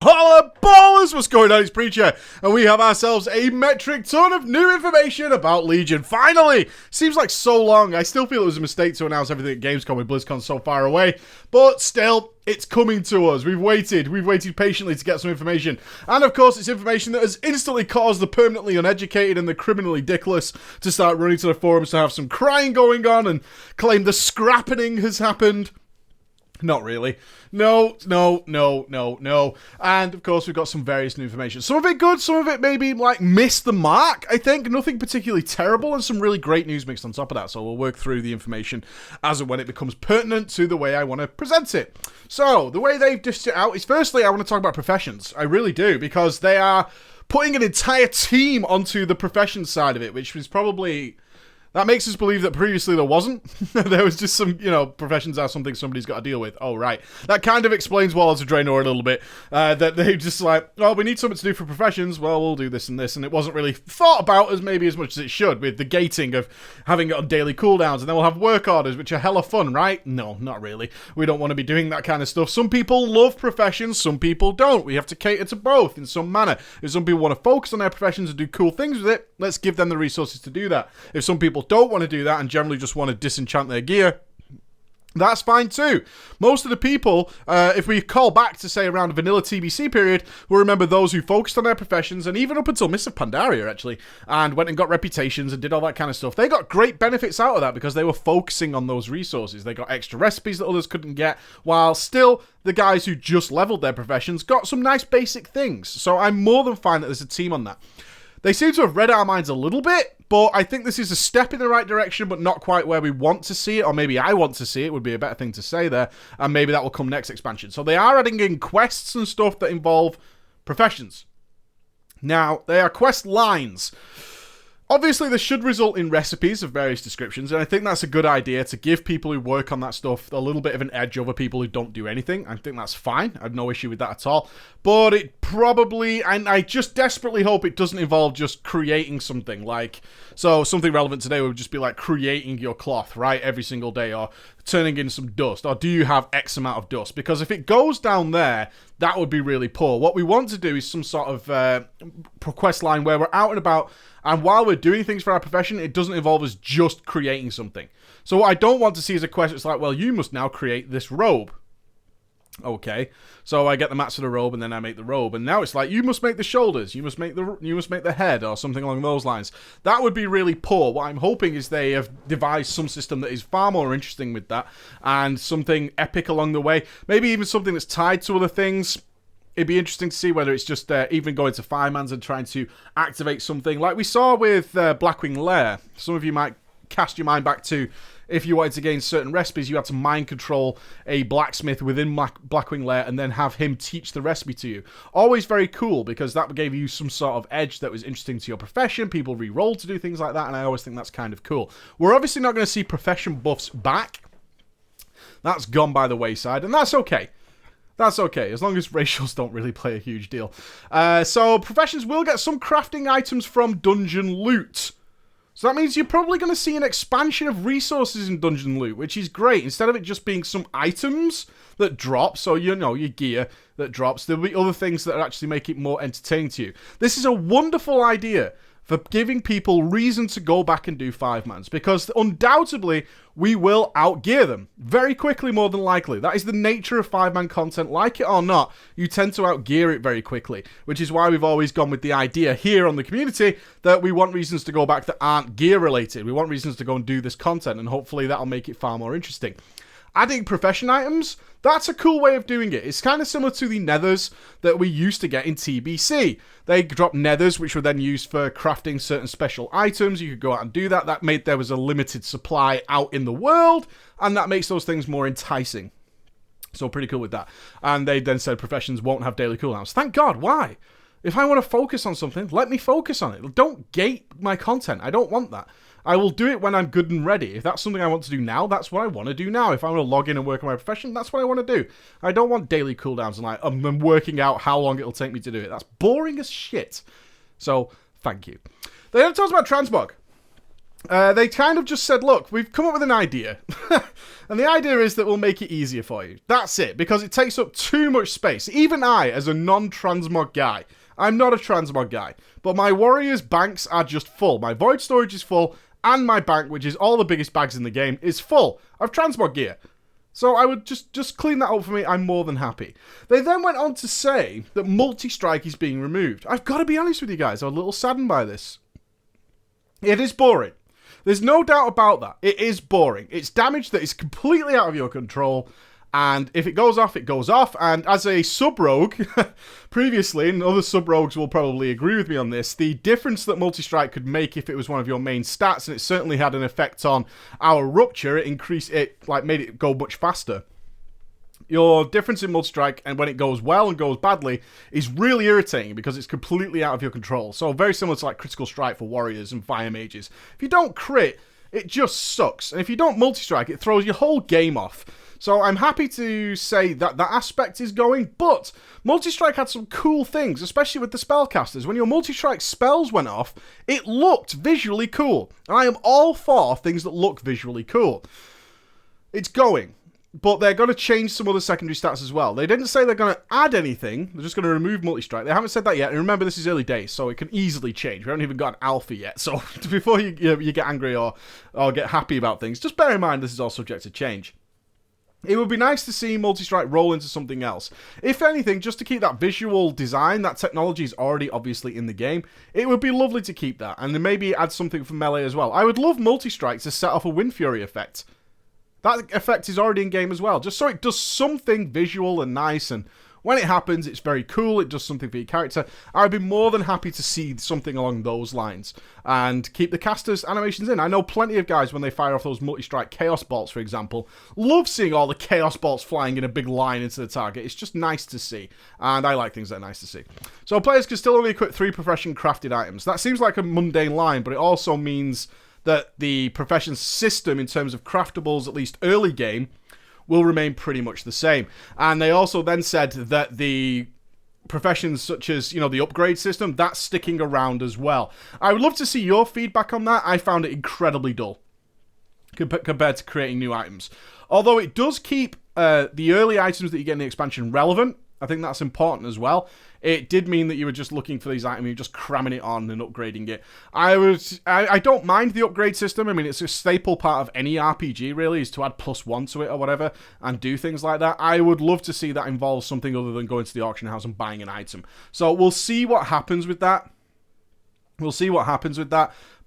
Holla ballers, what's going on? It's Preacher, and we have ourselves a metric ton of new information about Legion. Finally! Seems like so long. I still feel it was a mistake to announce everything at Gamescom with BlizzCon so far away, but still, it's coming to us. We've waited patiently to get some information. And of course, it's information that has instantly caused the permanently uneducated and the criminally dickless to start running to the forums to have some crying going on and claim the scrappening has happened. Not really. No. And, of course, we've got some various new information. Some of it good, some of it maybe, missed the mark, I think. Nothing particularly terrible, and some really great news mixed on top of that. So we'll work through the information as and when it becomes pertinent to the way I want to present it. So, the way they've dished it out is, firstly, I want to talk about professions. I really do, because they are putting an entire team onto the professions side of it, which was probably... That makes us believe that previously there wasn't. There was just some, professions are something somebody's got to deal with. Oh, right. That kind of explains Warlords of Draenor a little bit. That they just we need something to do for professions. Well, we'll do this and this. And it wasn't really thought about as much as it should, with the gating of having it on daily cooldowns. And then we'll have work orders, which are hella fun, right? No, not really. We don't want to be doing that kind of stuff. Some people love professions, some people don't. We have to cater to both in some manner. If some people want to focus on their professions and do cool things with it, let's give them the resources to do that. If some people don't want to do that and generally just want to disenchant their gear, that's fine too. Most of the people, if we call back to say around a vanilla TBC period, will remember those who focused on their professions, and even up until Mists of Pandaria actually, and went and got reputations and did all that kind of stuff. They got great benefits out of that because they were focusing on those resources. They got extra recipes that others couldn't get, while still the guys who just leveled their professions got some nice basic things. So I'm more than fine that there's a team on that. They seem to have read our minds a little bit, but I think this is a step in the right direction, but not quite where we want to see it, or maybe I want to see it, would be a better thing to say there, and maybe that will come next expansion. So they are adding in quests and stuff that involve professions. Now, they are quest lines. Obviously, this should result in recipes of various descriptions, and I think that's a good idea to give people who work on that stuff a little bit of an edge over people who don't do anything. I think that's fine. I have no issue with that at all. But it probably, and I just desperately hope it doesn't involve just creating something. So something relevant today would just be creating your cloth, right, every single day, or turning in some dust, or do you have X amount of dust? Because if it goes down there, that would be really poor. What we want to do is some sort of quest line where we're out and about, and while we're doing things for our profession, it doesn't involve us just creating something. So what I don't want to see is a quest that's well, you must now create this robe. Okay, so I get the mats for the robe, and then I make the robe, and now it's you must make the shoulders, you must make the head, or something along those lines. That would be really poor. What I'm hoping is they have devised some system that is far more interesting with that, and something epic along the way. Maybe even something that's tied to other things. It'd be interesting to see whether it's just even going to Firemans and trying to activate something like we saw with Blackwing Lair. Some of you might cast your mind back to, if you wanted to gain certain recipes, you had to mind control a blacksmith within Blackwing Lair and then have him teach the recipe to you. Always very cool, because that gave you some sort of edge that was interesting to your profession. People re-roll to do things like that, and I always think that's kind of cool. We're obviously not going to see profession buffs back. That's gone by the wayside, and that's okay. That's okay, as long as ratios don't really play a huge deal. So professions will get some crafting items from dungeon loot. So that means you're probably going to see an expansion of resources in dungeon loot, which is great. Instead of it just being some items that drop, so your gear that drops, there'll be other things that actually make it more entertaining to you. This is a wonderful idea for giving people reason to go back and do 5-mans, because undoubtedly we will outgear them very quickly, more than likely. That is the nature of 5-man content. Like it or not, you tend to outgear it very quickly, which is why we've always gone with the idea here on the community that we want reasons to go back that aren't gear related. We want reasons to go and do this content, and hopefully that'll make it far more interesting. Adding profession items, that's a cool way of doing it. It's kind of similar to the nethers that we used to get in TBC. They dropped nethers, which were then used for crafting certain special items. You could go out and do that. That made there was a limited supply out in the world, and that makes those things more enticing. So pretty cool with that. And they then said professions won't have daily cooldowns. Thank God. Why? If I want to focus on something, let me focus on it. Don't gate my content. I don't want that. I will do it when I'm good and ready. If that's something I want to do now, that's what I want to do now. If I want to log in and work on my profession, that's what I want to do. I don't want daily cooldowns and I'm working out how long it'll take me to do it. That's boring as shit. So, thank you. They have talked about transmog. They kind of just said, look, we've come up with an idea. And the idea is that we'll make it easier for you. That's it, because it takes up too much space. Even I, as a non-transmog guy, I'm not a transmog guy, but my Warriors banks are just full. My Void storage is full, and my bank, which is all the biggest bags in the game, is full of transmog gear. So I would just clean that up for me. I'm more than happy. They then went on to say that multi-strike is being removed. I've got to be honest with you guys, I'm a little saddened by this. It is boring. There's no doubt about that. It is boring. It's damage that is completely out of your control, and if it goes off, it goes off. And as a sub-rogue, previously, and other sub-rogues will probably agree with me on this, the difference that multi-strike could make if it was one of your main stats, and it certainly had an effect on our rupture, made it go much faster. Your difference in multi-strike and when it goes well and goes badly is really irritating because it's completely out of your control. So very similar to like critical strike for warriors and fire mages. If you don't crit, it just sucks. And if you don't multi-strike, it throws your whole game off. So I'm happy to say that that aspect is going, but multi-strike had some cool things, especially with the spellcasters. When your multi-strike spells went off, it looked visually cool. And I am all for things that look visually cool. It's going. But they're going to change some other secondary stats as well. They didn't say they're going to add anything. They're just going to remove multi-strike. They haven't said that yet. And remember, this is early days, so it can easily change. We haven't even got an alpha yet. So before you get angry or get happy about things, just bear in mind this is all subject to change. It would be nice to see multi-strike roll into something else. If anything, just to keep that visual design, that technology is already obviously in the game. It would be lovely to keep that. And then maybe add something for melee as well. I would love multi-strike to set off a Wind Fury effect. That effect is already in-game as well, just so it does something visual and nice, and when it happens, it's very cool, it does something for your character. I'd be more than happy to see something along those lines, and keep the casters' animations in. I know plenty of guys, when they fire off those multi-strike Chaos Bolts, for example, love seeing all the Chaos Bolts flying in a big line into the target. It's just nice to see, and I like things that are nice to see. So players can still only equip 3 profession-crafted items. That seems like a mundane line, but it also means that the profession system in terms of craftables, at least early game, will remain pretty much the same. And they also then said that the professions such as, the upgrade system, that's sticking around as well. I would love to see your feedback on that. I found it incredibly dull compared to creating new items. Although it does keep the early items that you get in the expansion relevant. I think that's important as well. It did mean that you were just looking for these items, you're just cramming it on and upgrading it. I don't mind the upgrade system. I mean, it's a staple part of any RPG, really, is to add +1 to it or whatever, and do things like that. I would love to see that involve something other than going to the auction house and buying an item. So we'll see what happens with that.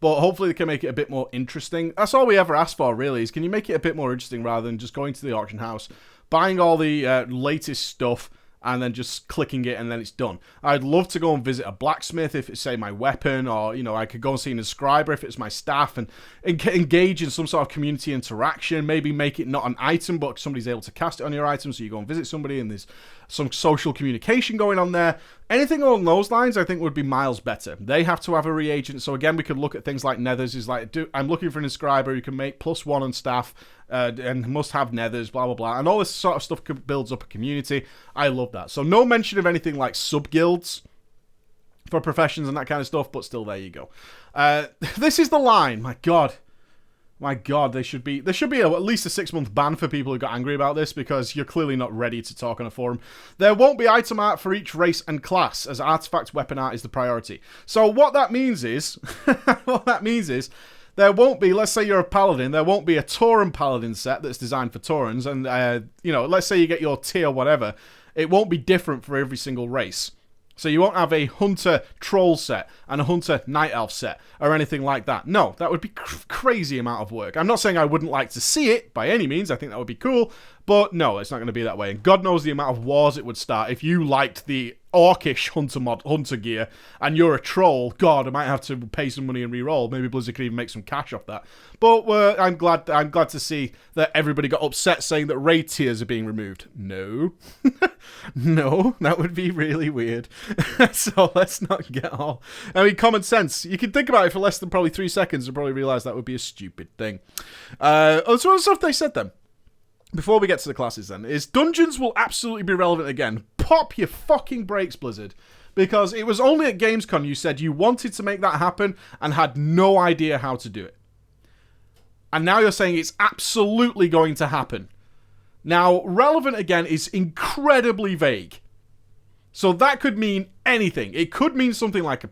But hopefully they can make it a bit more interesting. That's all we ever ask for, really, is can you make it a bit more interesting rather than just going to the auction house, buying all the latest stuff, and then just clicking it and then it's done. I'd love to go and visit a blacksmith if it's, say, my weapon, or, I could go and see an inscriber if it's my staff, and engage in some sort of community interaction, maybe make it not an item, but somebody's able to cast it on your item, so you go and visit somebody and there's some social communication going on there. Anything along those lines, I think, would be miles better. They have to have a reagent, so again, we could look at things like nethers. Is like, I'm looking for an inscriber who can make +1 on staff, and must have nethers, blah, blah, blah. And all this sort of stuff builds up a community. I love that. So no mention of anything like sub-guilds for professions and that kind of stuff, but still, there you go. This is the line. My God, there should be at least a 6-month ban for people who got angry about this, because you're clearly not ready to talk on a forum. There won't be item art for each race and class, as artifact weapon art is the priority. So what that means is, there won't be, let's say you're a paladin, there won't be a Tauren paladin set that's designed for Taurens, and, let's say you get your tier whatever, it won't be different for every single race. So you won't have a Hunter Troll set and a Hunter Night Elf set or anything like that. No, that would be crazy amount of work. I'm not saying I wouldn't like to see it by any means. I think that would be cool. But no, it's not going to be that way. And God knows the amount of wars it would start if you liked the Orcish Hunter gear and you're a troll. God, I might have to pay some money and re-roll. Maybe Blizzard could even make some cash off that. But I'm glad to see that everybody got upset saying that raid tiers are being removed. No. No, that would be really weird. So let's not get all... I mean, common sense. You can think about it for less than probably 3 seconds and probably realise that would be a stupid thing. So what stuff they said then? Before we get to the classes then, is dungeons will absolutely be relevant again. Pop your fucking brakes, Blizzard. Because it was only at Gamescom you said you wanted to make that happen and had no idea how to do it. And now you're saying it's absolutely going to happen. Now, relevant again is incredibly vague. So that could mean anything. It could mean something like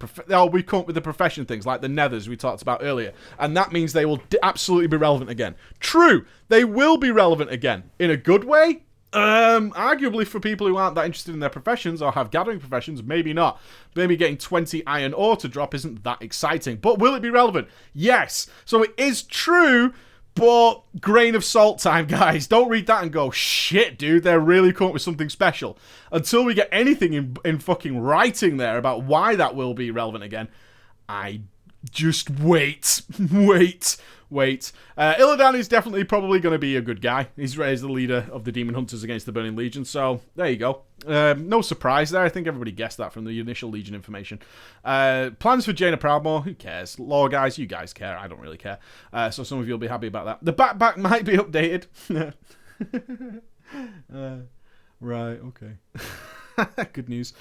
we come up with the profession things, like the nethers we talked about earlier. And that means they will absolutely be relevant again. True, they will be relevant again. In a good way? Arguably for people who aren't that interested in their professions or have gathering professions, maybe not. Maybe getting 20 iron ore to drop isn't that exciting. But will it be relevant? Yes. So it is true, but grain of salt time, guys. Don't read that and go, shit, dude, they're really coming up with something special. Until we get anything in fucking writing there about why that will be relevant again, I just wait. Illidan is definitely probably going to be a good guy. He's the leader of the Demon Hunters against the Burning Legion, so there you go. No surprise there. I think everybody guessed that from the initial Legion information. Plans for Jaina Proudmoore, who cares? Lore guys, you guys care. I don't really care. So some of you will be happy about that. The backpack might be updated. Right, okay. Good news.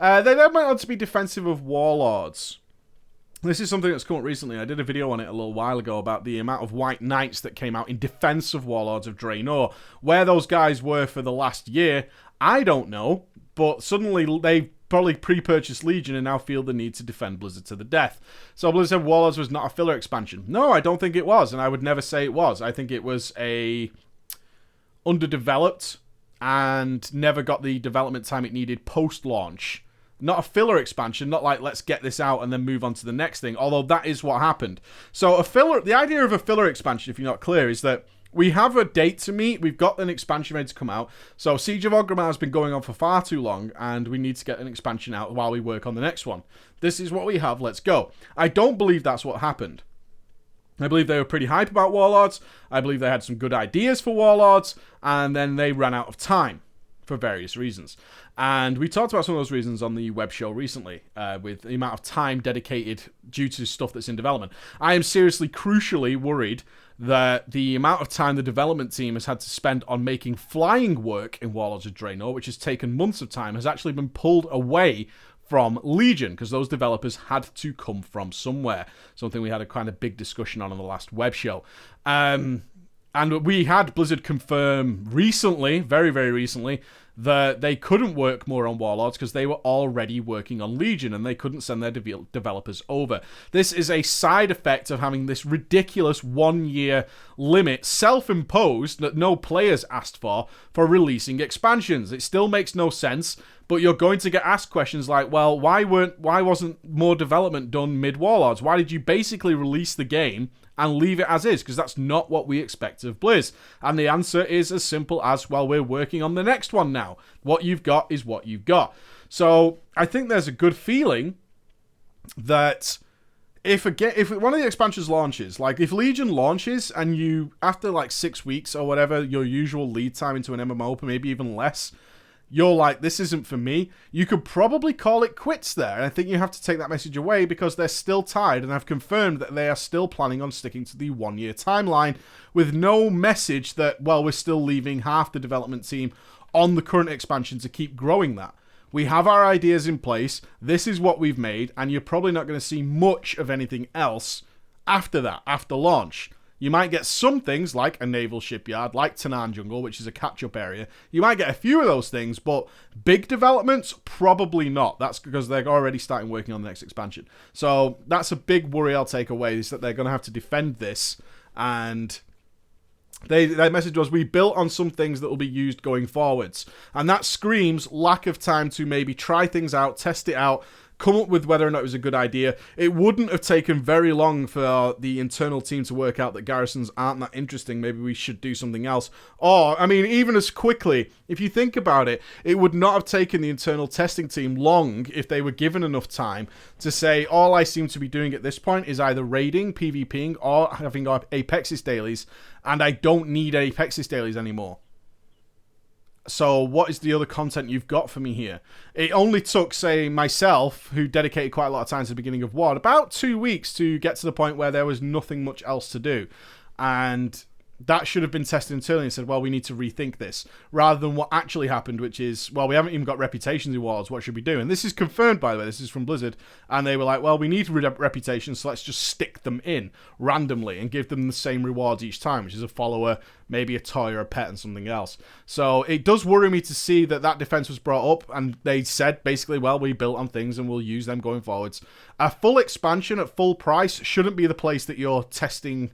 They then went on to be defensive of Warlords. This is something that's come up recently. I did a video on it a little while ago about the amount of White Knights that came out in defense of Warlords of Draenor. Where those guys were for the last year, I don't know. But suddenly they probably pre-purchased Legion and now feel the need to defend Blizzard to the death. So Blizzard said Warlords was not a filler expansion. No, I don't think it was, and I would never say it was. I think it was a underdeveloped and never got the development time it needed post-launch. Not a filler expansion, not like let's get this out and then move on to the next thing, although that is what happened. So the idea of a filler expansion, if you're not clear, is that we have a date to meet, we've got an expansion ready to come out, so Siege of Orgrimmar has been going on for far too long, and we need to get an expansion out while we work on the next one. This is what we have, let's go. I don't believe that's what happened. I believe they were pretty hype about Warlords, I believe they had some good ideas for Warlords, and then they ran out of time. For various reasons. And we talked about some of those reasons on the web show recently, with the amount of time dedicated due to stuff that's in development. I am seriously, crucially worried that the amount of time the development team has had to spend on making flying work in Warlords of Draenor, which has taken months of time, has actually been pulled away from Legion, because those developers had to come from somewhere. Something we had a kind of big discussion on the last web show. And we had Blizzard confirm recently, very, very recently, that they couldn't work more on Warlords because they were already working on Legion and they couldn't send their developers over. This is a side effect of having this ridiculous 1-year limit, self-imposed, that no players asked for releasing expansions. It still makes no sense, but you're going to get asked questions like, well, why wasn't more development done mid-Warlords? Why did you basically release the game and leave it as is? Because that's not what we expect of Blizz. And the answer is as simple as, well, we're working on the next one now. What you've got is what you've got. So I think there's a good feeling that if one of the expansions launches, like if Legion launches and you, after like 6 weeks or whatever, your usual lead time into an MMO, maybe even less, you're like, this isn't for me, you could probably call it quits there. And I think you have to take that message away because they're still tied and have confirmed that they are still planning on sticking to the 1-year timeline with no message that, well, we're still leaving half the development team on the current expansion to keep growing that. We have our ideas in place, this is what we've made, and you're probably not going to see much of anything else after that, after launch. You might get some things like a naval shipyard, like Tanaan Jungle, which is a catch-up area. You might get a few of those things, but big developments, probably not. That's because they're already starting working on the next expansion. So that's a big worry I'll take away, is that they're going to have to defend this. And their message was, we built on some things that will be used going forwards. And that screams lack of time to maybe try things out, test it out, come up with whether or not it was a good idea. It wouldn't have taken very long for the internal team to work out that garrisons aren't that interesting. Maybe we should do something else. Or, I mean, even as quickly, if you think about it, it would not have taken the internal testing team long if they were given enough time to say, all I seem to be doing at this point is either raiding, PvPing, or having Apexis dailies, and I don't need Apexis dailies anymore. So what is the other content you've got for me here? It only took, say, myself, who dedicated quite a lot of time to the beginning of WoD, about 2 weeks to get to the point where there was nothing much else to do. And that should have been tested internally and said, well, we need to rethink this, rather than what actually happened, which is, well, we haven't even got reputations awards. What should we do? And this is confirmed, by the way. This is from Blizzard. And they were like, well, we need reputations, so let's just stick them in randomly and give them the same rewards each time, which is a follower, maybe a toy or a pet and something else. So it does worry me to see that defense was brought up, and they said basically, well, we built on things and we'll use them going forwards. A full expansion at full price shouldn't be the place that you're testing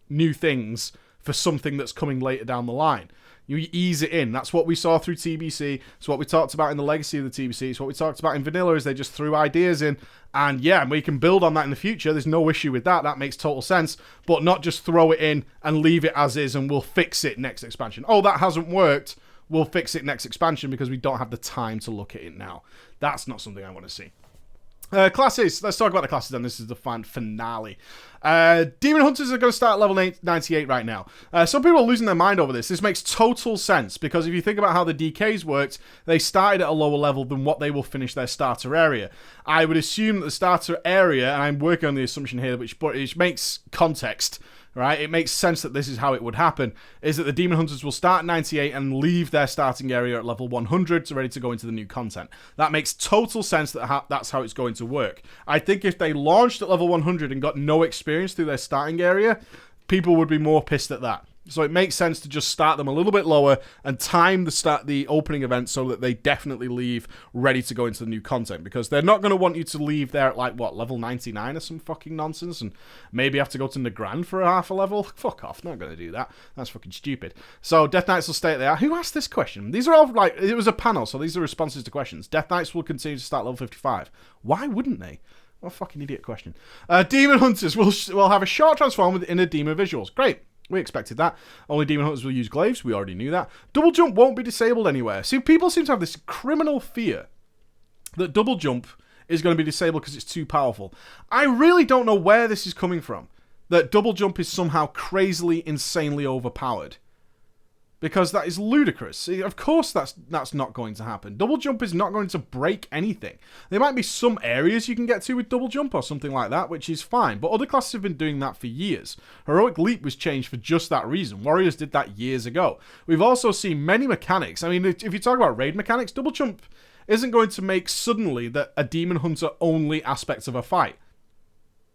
new things for something that's coming later down the line. You ease it in. That's what we saw through TBC. It's what we talked about in the legacy of the TBC. It's what we talked about in vanilla, is they just threw ideas in. And yeah, we can build on that in the future. There's no issue with that. That makes total sense. But not just throw it in and leave it as is and we'll fix it next expansion. Oh, that hasn't worked. We'll fix it next expansion because we don't have the time to look at it now. That's not something I want to see. Classes. Let's talk about the classes then. This is the finale. Demon Hunters are going to start at level 98 right now. Some people are losing their mind over this. This makes total sense, because if you think about how the DKs worked, they started at a lower level than what they will finish their starter area. I would assume that the starter area, and I'm working on the assumption here, which makes context, right? It makes sense that this is how it would happen, is that the Demon Hunters will start at 98 and leave their starting area at level 100, so ready to go into the new content. That makes total sense that that's how it's going to work. I think if they launched at level 100 and got no experience through their starting area, people would be more pissed at that. So it makes sense to just start them a little bit lower and time the opening event so that they definitely leave ready to go into the new content, because they're not going to want you to leave there at like, what, level 99 or some fucking nonsense and maybe have to go to Nagrand for a half a level. Fuck off, not going to do that. That's fucking stupid. So Death Knights will stay at there. Who asked this question? These are all like, it was a panel, so these are responses to questions. Death Knights will continue to start level 55. Why wouldn't they? What a fucking idiot question. Demon Hunters will have a short transform with inner demon visuals. Great. We expected that. Only Demon Hunters will use glaives. We already knew that. Double jump won't be disabled anywhere. See, people seem to have this criminal fear that double jump is going to be disabled because it's too powerful. I really don't know where this is coming from. That double jump is somehow crazily, insanely overpowered. Because that is ludicrous. See, of course that's not going to happen. Double jump is not going to break anything. There might be some areas you can get to with double jump or something like that, which is fine. But other classes have been doing that for years. Heroic Leap was changed for just that reason. Warriors did that years ago. We've also seen many mechanics. I mean, if you talk about raid mechanics, double jump isn't going to make suddenly that a Demon Hunter only aspect of a fight.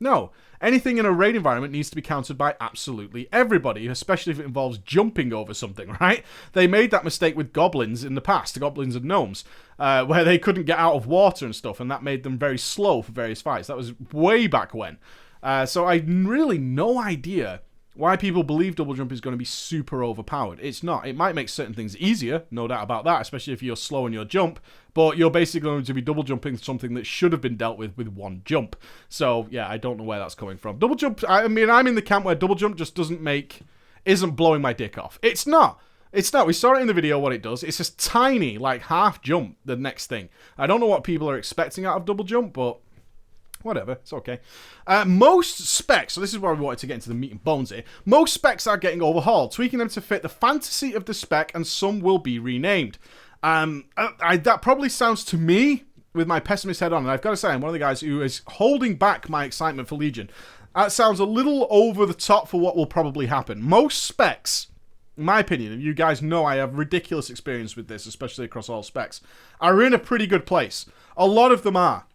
No. Anything in a raid environment needs to be countered by absolutely everybody, especially if it involves jumping over something, right? They made that mistake with goblins in the past, the goblins and gnomes, where they couldn't get out of water and stuff, and that made them very slow for various fights. That was way back when. So I really no idea why people believe double jump is going to be super overpowered. It's not. It might make certain things easier, no doubt about that, especially if you're slow in your jump, but you're basically going to be double jumping something that should have been dealt with one jump. So, yeah, I don't know where that's coming from. Double jump, I mean, I'm in the camp where double jump just isn't blowing my dick off. It's not. It's not. We saw it in the video what it does. It's just tiny, like half jump, the next thing. I don't know what people are expecting out of double jump, but whatever, it's okay. Most specs, so this is where we wanted to get into the meat and bones here. Most specs are getting overhauled, tweaking them to fit the fantasy of the spec, and some will be renamed. That probably sounds to me, with my pessimist head on, and I've got to say, I'm one of the guys who is holding back my excitement for Legion. That sounds a little over the top for what will probably happen. Most specs, in my opinion, and you guys know I have ridiculous experience with this, especially across all specs, are in a pretty good place. A lot of them are.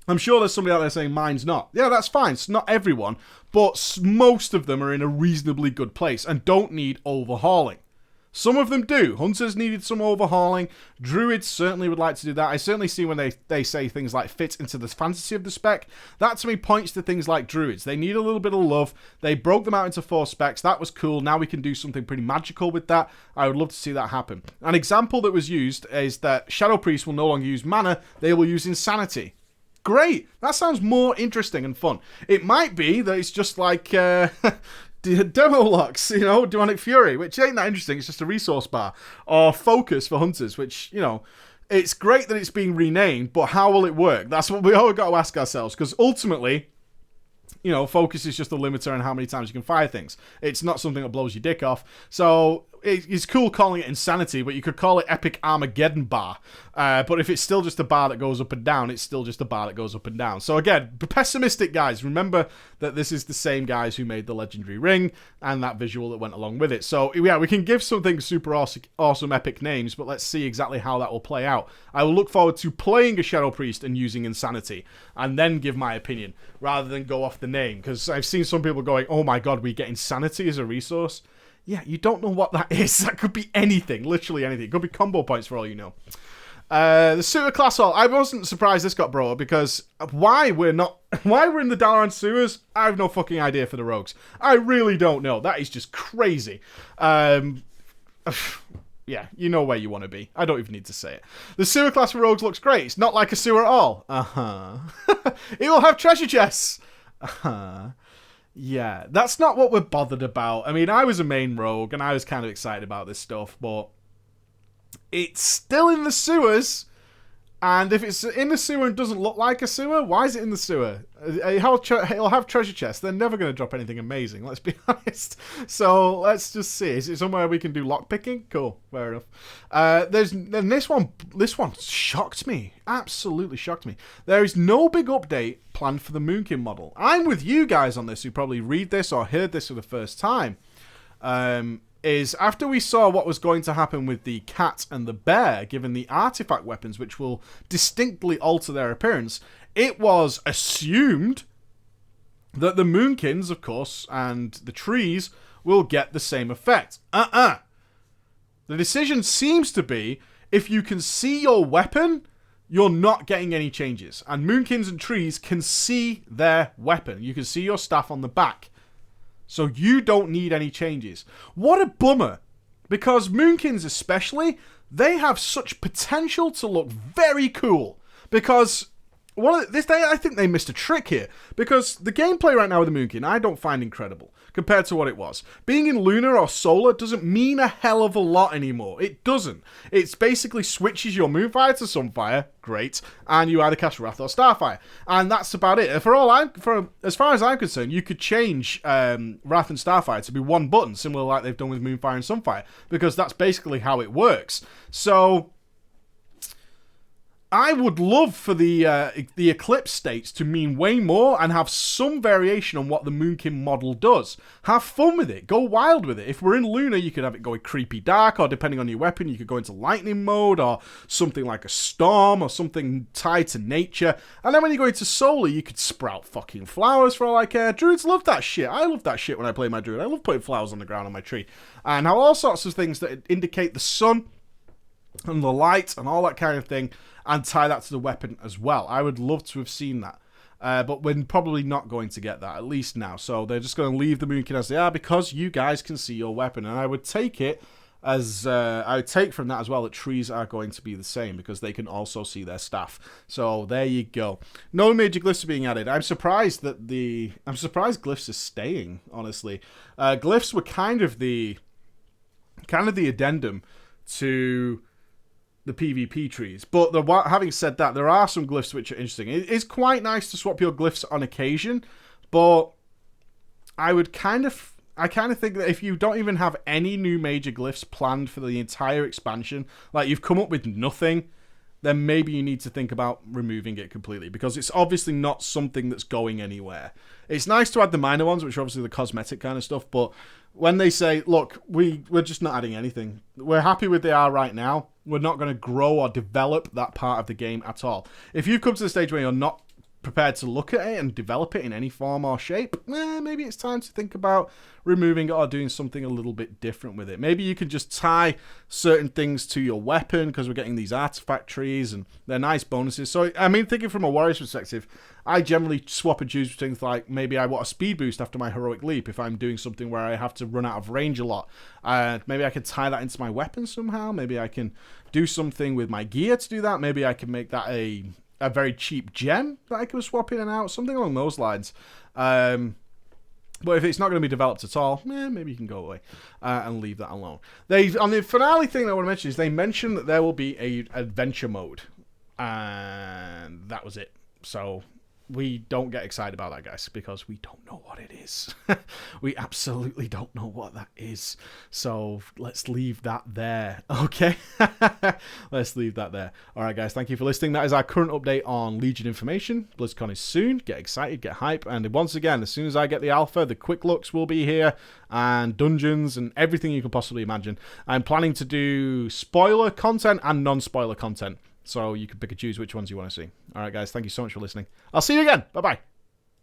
I'm sure there's somebody out there saying mine's not. Yeah, that's fine. It's not everyone, but most of them are in a reasonably good place and don't need overhauling. Some of them do. Hunters needed some overhauling. Druids certainly would like to do that. I certainly see when they say things like fit into the fantasy of the spec. That to me points to things like Druids. They need a little bit of love. They broke them out into 4 specs. That was cool. Now we can do something pretty magical with that. I would love to see that happen. An example that was used is that Shadow Priest will no longer use mana. They will use Insanity. Great. That sounds more interesting and fun. It might be that it's just like Demo Locks, Demonic Fury, which ain't that interesting. It's just a resource bar. Or Focus for Hunters, which, it's great that it's being renamed, but how will it work? That's what we all got to ask ourselves, because ultimately, Focus is just a limiter on how many times you can fire things. It's not something that blows your dick off. So it's cool calling it Insanity, but you could call it Epic Armageddon Bar. But if it's still just a bar that goes up and down, it's still just a bar that goes up and down. So again, pessimistic guys, remember that this is the same guys who made the Legendary Ring and that visual that went along with it. So yeah, we can give something super awesome epic names, but let's see exactly how that will play out. I will look forward to playing a Shadow Priest and using Insanity, and then give my opinion, rather than go off the name, because I've seen some people going, oh my god, we get Insanity as a resource. Yeah, you don't know what that is. That could be anything, literally anything. It could be combo points for all you know. The sewer class hall. I wasn't surprised this got brought up, because why we're in the Dalaran sewers, I have no fucking idea for the rogues. I really don't know. That is just crazy. Yeah, you know where you want to be. I don't even need to say it. The sewer class for rogues looks great. It's not like a sewer at all. It will have treasure chests. Yeah, that's not what we're bothered about. I mean, I was a main rogue, and I was kind of excited about this stuff, but it's still in the sewers, and if it's in the sewer and doesn't look like a sewer, why is it in the sewer? It'll have treasure chests. They're never going to drop anything amazing, let's be honest. So, let's just see. Is it somewhere we can do lockpicking? Cool, fair enough. Then this one shocked me. Absolutely shocked me. There is no big update planned for the Moonkin model. I'm with you guys on this, who probably read this or heard this for the first time. Is after we saw what was going to happen with the cat and the bear, given the artifact weapons, which will distinctly alter their appearance, it was assumed that the Moonkins, of course, and the trees will get the same effect. The decision seems to be, if you can see your weapon, you're not getting any changes. And Moonkins and trees can see their weapon. You can see your staff on the back. So you don't need any changes. What a bummer. Because Moonkins especially, they have such potential to look very cool. Because I think they missed a trick here. Because the gameplay right now with the Moonkin, I don't find incredible compared to what it was. Being in Lunar or Solar doesn't mean a hell of a lot anymore. It doesn't. It basically switches your Moonfire to Sunfire, great, and you either cast Wrath or Starfire. And that's about it. As far as I'm concerned, you could change Wrath and Starfire to be one button, similar like they've done with Moonfire and Sunfire, because that's basically how it works. So I would love for the Eclipse states to mean way more and have some variation on what the Moonkin model does. Have fun with it. Go wild with it. If we're in Lunar, you could have it go creepy dark, or depending on your weapon, you could go into lightning mode, or something like a storm, or something tied to nature. And then when you go into Solar, you could sprout fucking flowers for all I care. Druids love that shit. I love that shit when I play my Druid. I love putting flowers on the ground on my tree. And have all sorts of things that indicate the sun and the light and all that kind of thing, and tie that to the weapon as well. I would love to have seen that. But we're probably not going to get that, at least now. So they're just going to leave the Moonkin as they are, because you guys can see your weapon. And I would take it as... I would take from that as well that trees are going to be the same, because they can also see their staff. So there you go. No major glyphs are being added. I'm surprised glyphs are staying, honestly. Glyphs were kind of the addendum to the PvP trees. But having said that, there are some glyphs which are interesting. It is quite nice to swap your glyphs on occasion, but I kind of think that if you don't even have any new major glyphs planned for the entire expansion, like you've come up with nothing, then maybe you need to think about removing it completely, because it's obviously not something that's going anywhere. It's nice to add the minor ones, which are obviously the cosmetic kind of stuff, but when they say, look, we're just not adding anything, we're happy with they are right now, we're not going to grow or develop that part of the game at all. If you come to the stage where you're not prepared to look at it and develop it in any form or shape, maybe it's time to think about removing it or doing something a little bit different with it. Maybe you can just tie certain things to your weapon, because we're getting these artifact trees and they're nice bonuses. So, I mean, thinking from a warrior's perspective, I generally swap and choose between things like, maybe I want a speed boost after my heroic leap if I'm doing something where I have to run out of range a lot. Maybe I can tie that into my weapon somehow. Maybe I can do something with my gear to do that. Maybe I can make that a very cheap gem that I can swap in and out, something along those lines. But if it's not going to be developed at all, maybe you can go away and leave that alone. On the finale thing I want to mention is they mentioned that there will be a adventure mode, and that was it. So we don't get excited about that, guys, because we don't know what it is. We absolutely don't know what that is. So let's leave that there. Okay. Let's leave that there. All right, guys. Thank you for listening. That is our current update on Legion information. BlizzCon is soon. Get excited, get hype. And once again, as soon as I get the alpha, the quick looks will be here, and dungeons and everything you can possibly imagine. I'm planning to do spoiler content and non-spoiler content. So you can pick and choose which ones you want to see. All right, guys. Thank you so much for listening. I'll see you again. Bye-bye.